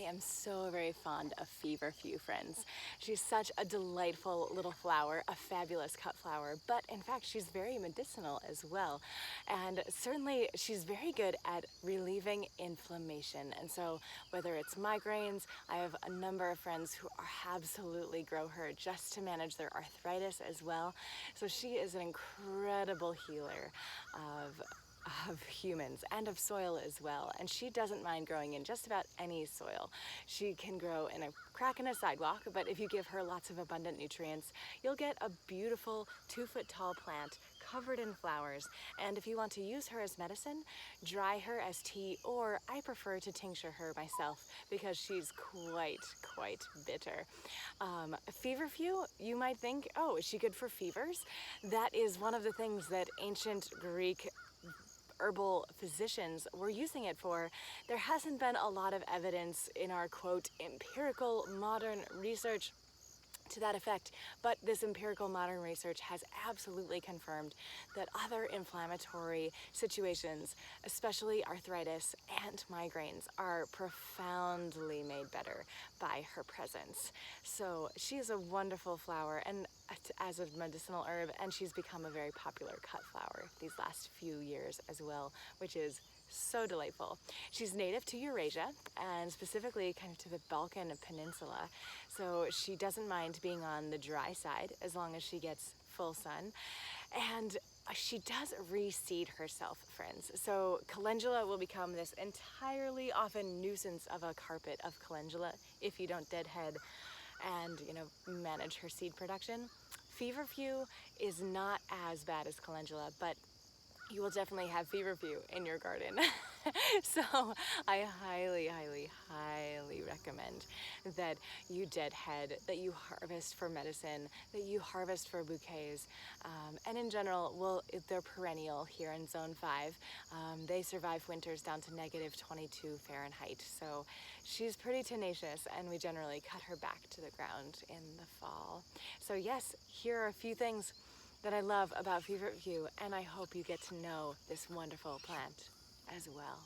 am so very fond of Feverfew, friends. She's such a delightful little flower, a fabulous cut flower, but in fact she's very medicinal as well. And certainly she's very good at relieving inflammation. And so whether it's migraines, I have a number of friends who absolutely grow her just to manage their arthritis as well. So she is an incredible healer of humans and of soil as well. And she doesn't mind growing in just about any soil. She can grow in a crack in a sidewalk, but if you give her lots of abundant nutrients, you'll get a beautiful 2-foot tall plant covered in flowers. And if you want to use her as medicine, dry her as tea, or I prefer to tincture her myself because she's quite bitter. Feverfew, you might think, oh, is she good for fevers? That is one of the things that ancient Greek herbal physicians were using it for. There hasn't been a lot of evidence in our, quote, empirical modern research to that effect, but this empirical modern research has absolutely confirmed that other inflammatory situations, especially arthritis and migraines, are profoundly made better by her presence. So she is a wonderful flower and as a medicinal herb, and she's become a very popular cut flower these last few years as well, which is so delightful. She's native to Eurasia and specifically kind of to the Balkan Peninsula. So she doesn't mind being on the dry side as long as she gets full sun. And she does reseed herself, friends. So calendula will become this entirely often nuisance of a carpet of calendula if you don't deadhead and, manage her seed production. Feverfew is not as bad as calendula, but you will definitely have feverfew in your garden. So I highly recommend that you deadhead, that you harvest for medicine, that you harvest for bouquets, and in general, they're perennial here in Zone 5. They survive winters down to -22 Fahrenheit. So she's pretty tenacious, and we generally cut her back to the ground in the fall. So yes, here are a few things that I love about Feverfew, and I hope you get to know this wonderful plant as well.